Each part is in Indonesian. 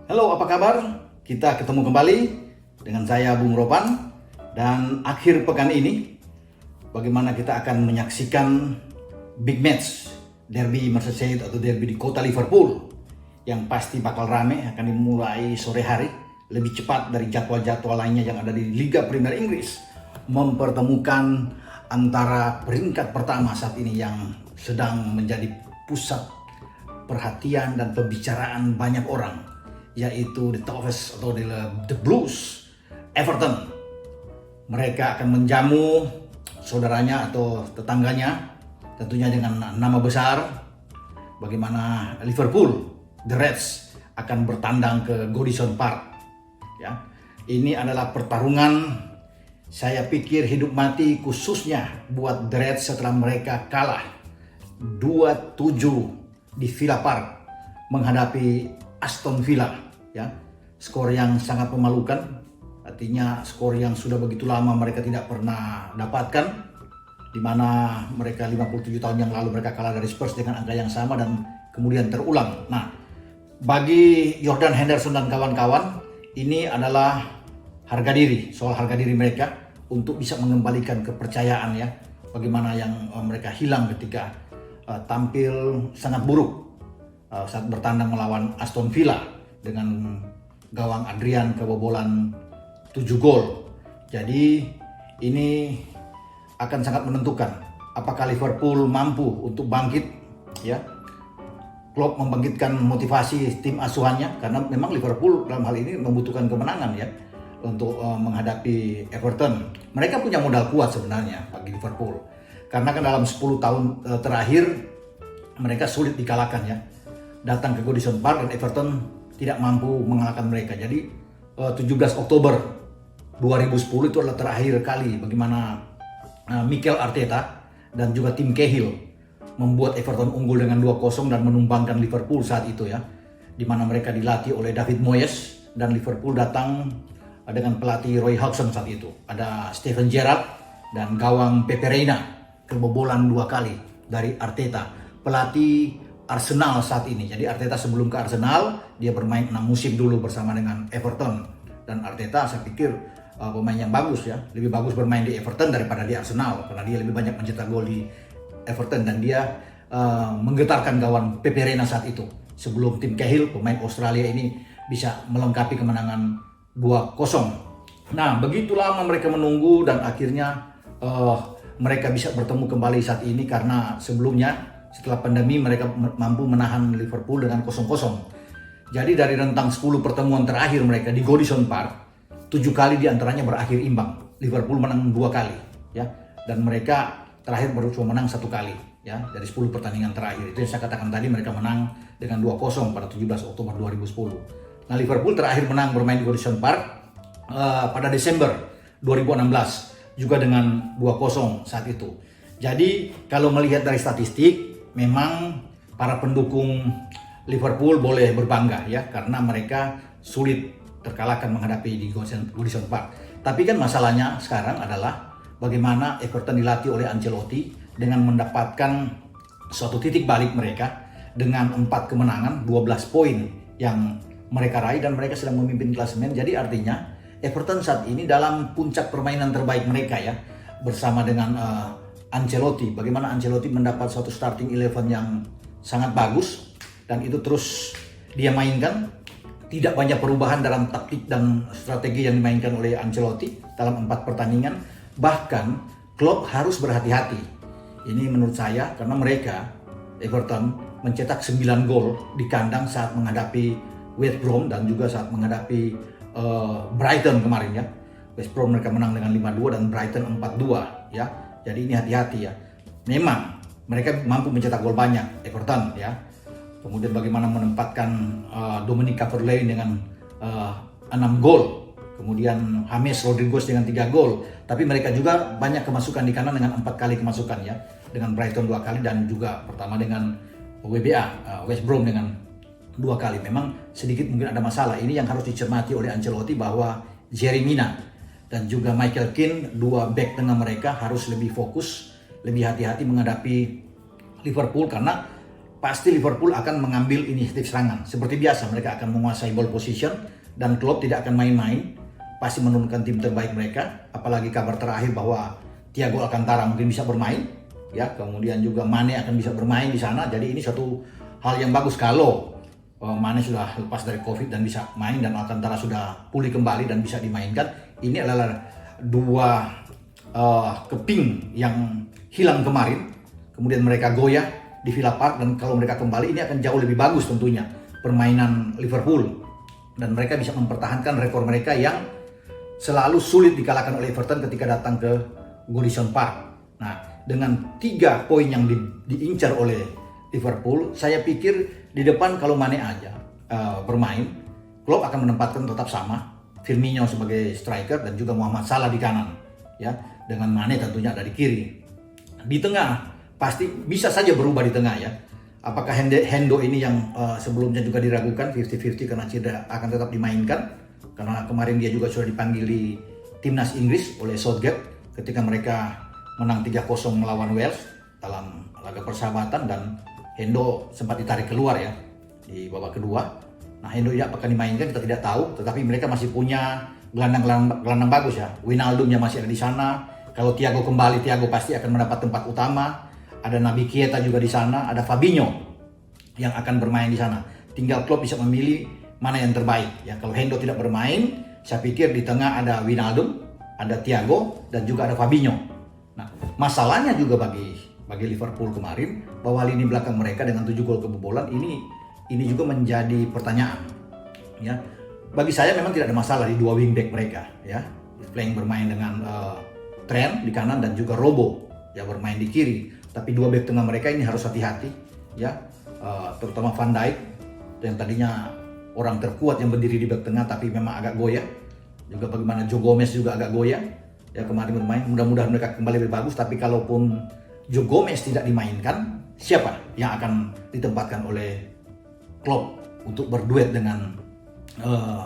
Halo, apa kabar? Kita ketemu kembali dengan saya Bung Ropan. Dan akhir pekan ini, bagaimana kita akan menyaksikan big match derby Merseyside atau derby di kota Liverpool, yang pasti bakal rame, akan dimulai sore hari, lebih cepat dari jadwal-jadwal lainnya yang ada di Liga Premier Inggris, mempertemukan antara peringkat pertama saat ini yang sedang menjadi pusat perhatian dan pembicaraan banyak orang, yaitu The Toffees atau The Blues, Everton. Mereka akan menjamu saudaranya atau tetangganya, tentunya dengan nama besar. Bagaimana Liverpool, The Reds, akan bertandang ke Goodison Park. Ya, ini adalah pertarungan saya pikir hidup mati, khususnya buat The Reds setelah mereka kalah 2-7 di Villa Park menghadapi Aston Villa. Ya, skor yang sangat memalukan, artinya skor yang sudah begitu lama mereka tidak pernah dapatkan, di mana mereka 57 tahun yang lalu mereka kalah dari Spurs dengan angka yang sama dan kemudian terulang. Nah, bagi Jordan Henderson dan kawan-kawan, ini adalah harga diri, soal harga diri mereka untuk bisa mengembalikan kepercayaan, ya, bagaimana yang mereka hilang ketika tampil sangat buruk saat bertandang melawan Aston Villa dengan gawang Adrian kebobolan 7 gol. Jadi ini akan sangat menentukan apakah Liverpool mampu untuk bangkit, ya. Klopp membangkitkan motivasi tim asuhannya, karena memang Liverpool dalam hal ini membutuhkan kemenangan, ya, untuk menghadapi Everton. Mereka punya modal kuat sebenarnya bagi Liverpool, karena kan dalam 10 tahun terakhir mereka sulit dikalahkan, ya. Datang ke Goodison Park dan Everton tidak mampu mengalahkan mereka. Jadi 17 Oktober 2010 itu adalah terakhir kali bagaimana Mikel Arteta dan juga tim Cahill membuat Everton unggul dengan 2-0 dan menumbangkan Liverpool saat itu, ya. Di mana mereka dilatih oleh David Moyes dan Liverpool datang dengan pelatih Roy Hodgson saat itu. Ada Steven Gerrard dan gawang Pepe Reina kebobolan 2 kali dari Arteta, pelatih Arsenal saat ini. Jadi Arteta sebelum ke Arsenal, dia bermain 6 musim dulu bersama dengan Everton. Dan Arteta saya pikir pemain yang bagus, ya. Lebih bagus bermain di Everton daripada di Arsenal, karena dia lebih banyak mencetak gol di Everton dan dia menggetarkan gawang Pepe Reina saat itu. Sebelum tim Cahill, pemain Australia ini bisa melengkapi kemenangan 2-0. Nah, begitu lama mereka menunggu dan akhirnya mereka bisa bertemu kembali saat ini, karena sebelumnya setelah pandemi mereka mampu menahan Liverpool dengan 0-0. Jadi dari rentang 10 pertemuan terakhir mereka di Goodison Park, 7 kali diantaranya berakhir imbang. Liverpool menang 2 kali, ya, dan mereka terakhir baru cuma menang 1 kali, ya, dari 10 pertandingan terakhir. Itu yang saya katakan tadi, mereka menang dengan 2-0 pada 17 Oktober 2010. Nah, Liverpool terakhir menang bermain di Goodison Park pada Desember 2016 juga dengan 2-0 saat itu. Jadi kalau melihat dari statistik, memang para pendukung Liverpool boleh berbangga, ya, karena mereka sulit terkalahkan menghadapi di Goodison Park. Tapi kan masalahnya sekarang adalah bagaimana Everton dilatih oleh Ancelotti dengan mendapatkan suatu titik balik mereka dengan 4 kemenangan, 12 poin yang mereka raih, dan mereka sedang memimpin klasemen. Jadi artinya Everton saat ini dalam puncak permainan terbaik mereka, ya, bersama dengan Ancelotti. Bagaimana Ancelotti mendapat suatu starting 11 yang sangat bagus dan itu terus dia mainkan. Tidak banyak perubahan dalam taktik dan strategi yang dimainkan oleh Ancelotti dalam 4 pertandingan. Bahkan Klopp harus berhati-hati. Ini menurut saya, karena mereka Everton mencetak 9 gol di kandang saat menghadapi West Brom dan juga saat menghadapi Brighton kemarin, ya. West Brom mereka menang dengan 5-2 dan Brighton 4-2, ya. Jadi ini hati-hati, ya. Memang mereka mampu mencetak gol banyak, Everton, ya. Kemudian bagaimana menempatkan Dominic Calvert-Lewin dengan 6 gol. Kemudian James Rodriguez dengan 3 gol. Tapi mereka juga banyak kemasukan di kanan dengan 4 kali kemasukan, ya. Dengan Brighton 2 kali dan juga pertama dengan West Brom dengan 2 kali. Memang sedikit mungkin ada masalah. Ini yang harus dicermati oleh Ancelotti, bahwa Yerry Mina dan juga Michael Keane, 2 back tengah mereka harus lebih fokus, lebih hati-hati menghadapi Liverpool, karena pasti Liverpool akan mengambil inisiatif serangan. Seperti biasa mereka akan menguasai ball position dan Klopp tidak akan main-main, pasti menurunkan tim terbaik mereka. Apalagi kabar terakhir bahwa Thiago Alcantara mungkin bisa bermain, ya, kemudian juga Mane akan bisa bermain di sana. Jadi ini suatu hal yang bagus kalau Mane sudah lepas dari COVID dan bisa main dan Alcantara sudah pulih kembali dan bisa dimainkan. Ini adalah dua keping yang hilang kemarin, kemudian mereka goyah di Villa Park, dan kalau mereka kembali ini akan jauh lebih bagus tentunya permainan Liverpool, dan mereka bisa mempertahankan rekor mereka yang selalu sulit dikalahkan oleh Everton ketika datang ke Goodison Park. Nah, dengan 3 poin yang diincar oleh Liverpool, saya pikir di depan kalau Mane aja bermain, Klopp akan menempatkan tetap sama Firmino sebagai striker dan juga Muhammad Salah di kanan, ya, dengan Mane tentunya ada di kiri. Di tengah pasti bisa saja berubah di tengah, ya. Apakah Hendo ini yang sebelumnya juga diragukan 50-50 karena cedera akan tetap dimainkan, karena kemarin dia juga sudah dipanggil di timnas Inggris oleh Southgate ketika mereka menang 3-0 melawan Wales dalam laga persahabatan, dan Hendo sempat ditarik keluar, ya, di babak kedua. Nah, Hendo ya apakah dimainkan kita tidak tahu, tetapi mereka masih punya gelandang bagus, ya. Wijnaldum yang masih ada di sana. Kalau Thiago kembali, Thiago pasti akan mendapat tempat utama. Ada Naby Keita juga di sana, ada Fabinho yang akan bermain di sana. Tinggal Klopp bisa memilih mana yang terbaik, ya. Kalau Hendo tidak bermain, saya pikir di tengah ada Wijnaldum, ada Thiago, dan juga ada Fabinho. Nah, masalahnya juga bagi Liverpool kemarin bahwa lini belakang mereka dengan 7 gol kebobolan ini juga menjadi pertanyaan, ya. Bagi saya memang tidak ada masalah di 2 wingback mereka, ya. Playing bermain dengan Trent di kanan dan juga Robo ya bermain di kiri. Tapi 2 back tengah mereka ini harus hati-hati, ya. Terutama Van Dijk yang tadinya orang terkuat yang berdiri di back tengah tapi memang agak goyah. Juga bagaimana Joe Gomez juga agak goyah, ya, kemarin bermain. Mudah-mudahan mereka kembali lebih bagus. Tapi kalaupun Joe Gomez tidak dimainkan, siapa yang akan ditempatkan oleh Klopp untuk berduet dengan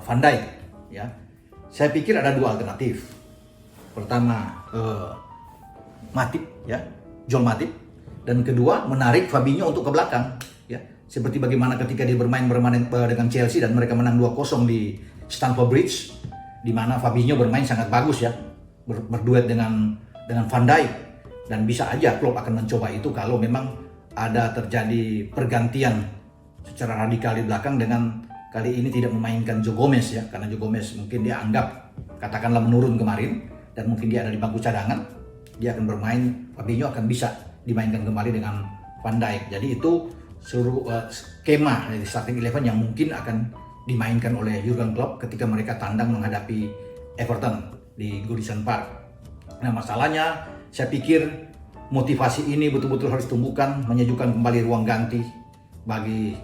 Van Dijk, ya? Saya pikir ada 2 alternatif. Pertama, Matip, ya, Joel Matip, dan kedua menarik Fabinho untuk ke belakang, ya. Seperti bagaimana ketika dia bermain dengan Chelsea dan mereka menang 2-0 di Stamford Bridge, di mana Fabinho bermain sangat bagus, ya, berduet dengan Van Dijk, dan bisa aja Klopp akan mencoba itu kalau memang ada terjadi pergantian secara radikal di belakang dengan kali ini tidak memainkan Joe Gomez, ya, karena Joe Gomez mungkin dia anggap katakanlah menurun kemarin dan mungkin dia ada di bangku cadangan. Dia akan bermain, Fabinho akan bisa dimainkan kembali dengan Van Dijk. Jadi itu seluruh skema dari starting 11 yang mungkin akan dimainkan oleh Jurgen Klopp ketika mereka tandang menghadapi Everton di Goodison Park. Nah, masalahnya saya pikir motivasi ini betul-betul harus tumbuhkan, menyejukkan kembali ruang ganti bagi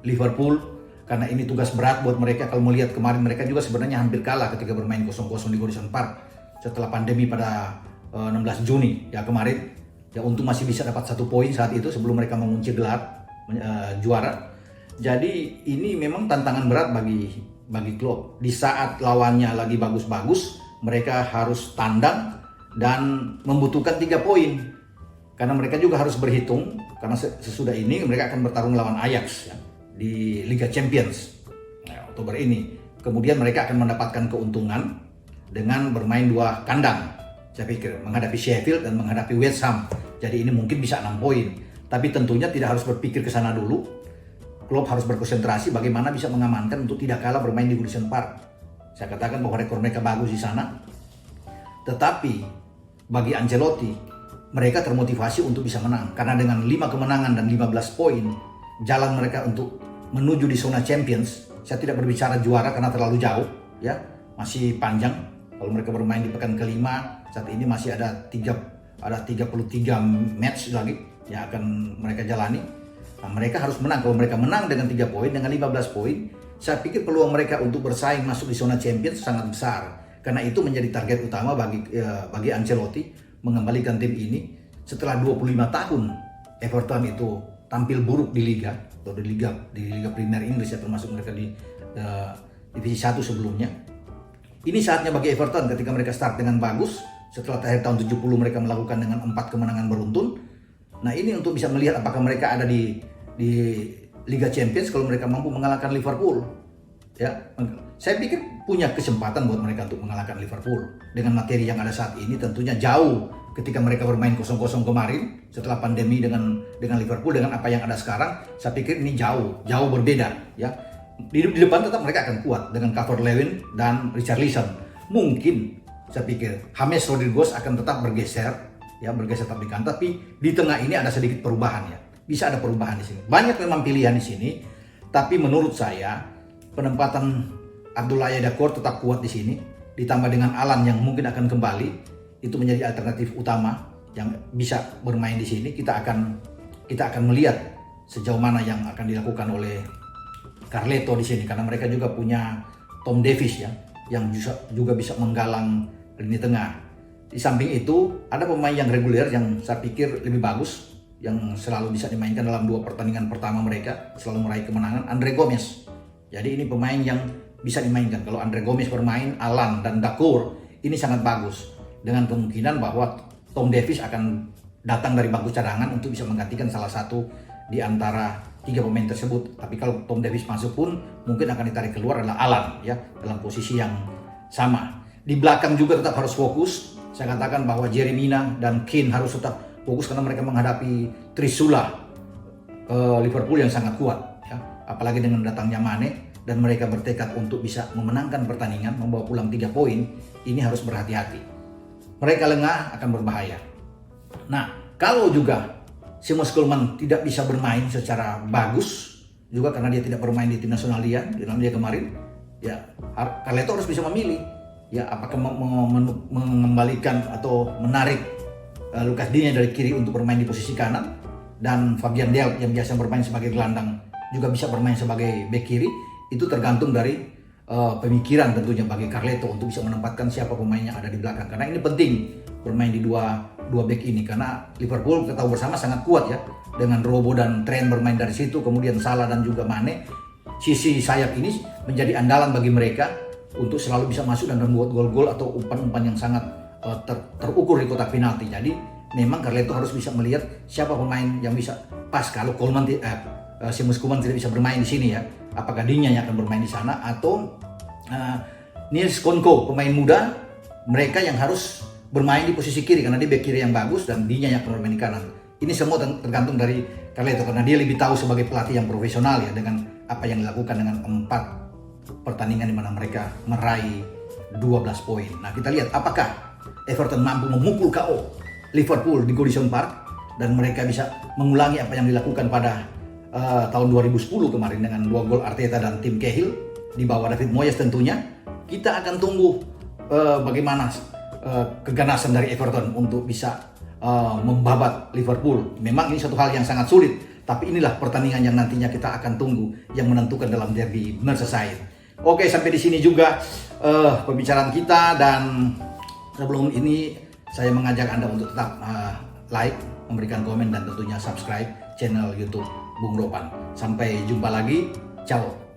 Liverpool, karena ini tugas berat buat mereka. Kalau melihat kemarin mereka juga sebenarnya hampir kalah ketika bermain 0-0 di Goodison Park setelah pandemi pada 16 Juni ya kemarin. Ya, untung masih bisa dapat 1 poin saat itu sebelum mereka mengunci gelar juara. Jadi ini memang tantangan berat bagi Klopp. Di saat lawannya lagi bagus-bagus, mereka harus tandang dan membutuhkan 3 poin. Karena mereka juga harus berhitung, karena sesudah ini mereka akan bertarung lawan Ajax, ya, di Liga Champions, ya, Oktober ini. Kemudian mereka akan mendapatkan keuntungan dengan bermain 2 kandang. Saya pikir menghadapi Sheffield dan menghadapi West Ham. Jadi ini mungkin bisa 6 poin. Tapi tentunya tidak harus berpikir ke sana dulu. Klopp harus berkonsentrasi bagaimana bisa mengamankan untuk tidak kalah bermain di Goodison Park. Saya katakan bahwa rekor mereka bagus di sana. Tetapi bagi Ancelotti, mereka termotivasi untuk bisa menang. Karena dengan 5 kemenangan dan 15 poin, jalan mereka untuk menuju di zona Champions, saya tidak berbicara juara karena terlalu jauh, ya, masih panjang. Kalau mereka bermain di pekan kelima, saat ini masih ada 33 match lagi yang akan mereka jalani. Nah, mereka harus menang. Kalau mereka menang dengan 3 poin, dengan 15 poin, saya pikir peluang mereka untuk bersaing masuk di zona Champions sangat besar. Karena itu menjadi target utama bagi Ancelotti, mengembalikan tim ini setelah 25 tahun Everton itu tampil buruk di liga atau di liga Premier Inggris, ya, termasuk mereka di divisi 1 sebelumnya. Ini saatnya bagi Everton ketika mereka start dengan bagus. Setelah akhir tahun 70 mereka melakukan dengan 4 kemenangan beruntun. Nah ini untuk bisa melihat apakah mereka ada di Liga Champions kalau mereka mampu mengalahkan Liverpool. Ya, saya pikir punya kesempatan buat mereka untuk mengalahkan Liverpool dengan materi yang ada saat ini. Tentunya jauh ketika mereka bermain 0-0 kemarin setelah pandemi dengan Liverpool, dengan apa yang ada sekarang, saya pikir ini jauh berbeda. Ya, di depan tetap mereka akan kuat dengan Calvert-Lewin dan Richarlison. Mungkin saya pikir James Rodriguez akan tetap bergeser tetap di kanan, tapi di tengah ini ada sedikit perubahan ya. Bisa ada perubahan di sini. Banyak memang pilihan di sini, tapi menurut saya penempatan Abdoulaye Doucouré tetap kuat di sini, ditambah dengan Alan yang mungkin akan kembali, itu menjadi alternatif utama yang bisa bermain di sini. Kita akan melihat sejauh mana yang akan dilakukan oleh Carleto di sini, karena mereka juga punya Tom Davies ya, yang juga bisa menggalang lini tengah. Di samping itu ada pemain yang reguler yang saya pikir lebih bagus, yang selalu bisa dimainkan dalam 2 pertandingan pertama mereka, selalu meraih kemenangan, Andre Gomes. Jadi ini pemain yang bisa dimainkan. Kalau Andre Gomes bermain, Alan dan Doucouré ini sangat bagus. Dengan kemungkinan bahwa Tom Davies akan datang dari bangku cadangan untuk bisa menggantikan salah satu di antara 3 pemain tersebut. Tapi kalau Tom Davies masuk pun mungkin akan ditarik keluar adalah Alan ya, dalam posisi yang sama. Di belakang juga tetap harus fokus. Saya katakan bahwa Jeremy Mina dan Kane harus tetap fokus karena mereka menghadapi Trisula Liverpool yang sangat kuat. Apalagi dengan datangnya Mane, dan mereka bertekad untuk bisa memenangkan pertandingan, membawa pulang 3 poin, ini harus berhati-hati. Mereka lengah akan berbahaya. Nah, kalau juga Seamus Coleman tidak bisa bermain secara bagus, juga karena dia tidak bermain di tim nasional dia kemarin, ya Carleto harus bisa memilih, ya apakah mengembalikan atau menarik Lucas Digne dari kiri untuk bermain di posisi kanan, dan Fabian Delph yang biasa bermain sebagai gelandang juga bisa bermain sebagai bek kiri. Itu tergantung dari pemikiran tentunya bagi Carleto untuk bisa menempatkan siapa pemain yang ada di belakang, karena ini penting bermain di dua bek ini, karena Liverpool kita tahu bersama sangat kuat ya, dengan Robo dan Trent bermain dari situ, kemudian Salah dan juga Mane. Sisi sayap ini menjadi andalan bagi mereka untuk selalu bisa masuk dan membuat gol-gol atau umpan-umpan yang sangat terukur di kotak penalti. Jadi memang Carleto harus bisa melihat siapa pemain yang bisa pas. Kalau Seamus Coleman tidak bisa bermain di sini ya, apakah Digne yang akan bermain di sana atau Niels Konko, pemain muda mereka yang harus bermain di posisi kiri karena dia bek kiri yang bagus, dan Digne yang akan bermain di kanan. Ini semua tergantung dari Carleto karena dia lebih tahu sebagai pelatih yang profesional ya, dengan apa yang dilakukan dengan 4 pertandingan di mana mereka meraih 12 poin. Nah, kita lihat apakah Everton mampu memukul KO Liverpool di Goodison Park dan mereka bisa mengulangi apa yang dilakukan pada tahun 2010 kemarin dengan 2 gol Arteta dan tim Cahill di bawah David Moyes. Tentunya kita akan tunggu bagaimana keganasan dari Everton untuk bisa membabat Liverpool. Memang ini satu hal yang sangat sulit, tapi inilah pertandingan yang nantinya kita akan tunggu yang menentukan dalam derby Merseyside. Oke, sampai di sini juga pembicaraan kita, dan sebelum ini saya mengajak Anda untuk tetap like, memberikan komen, dan tentunya subscribe channel YouTube Bung Ropan. Sampai jumpa lagi. Ciao.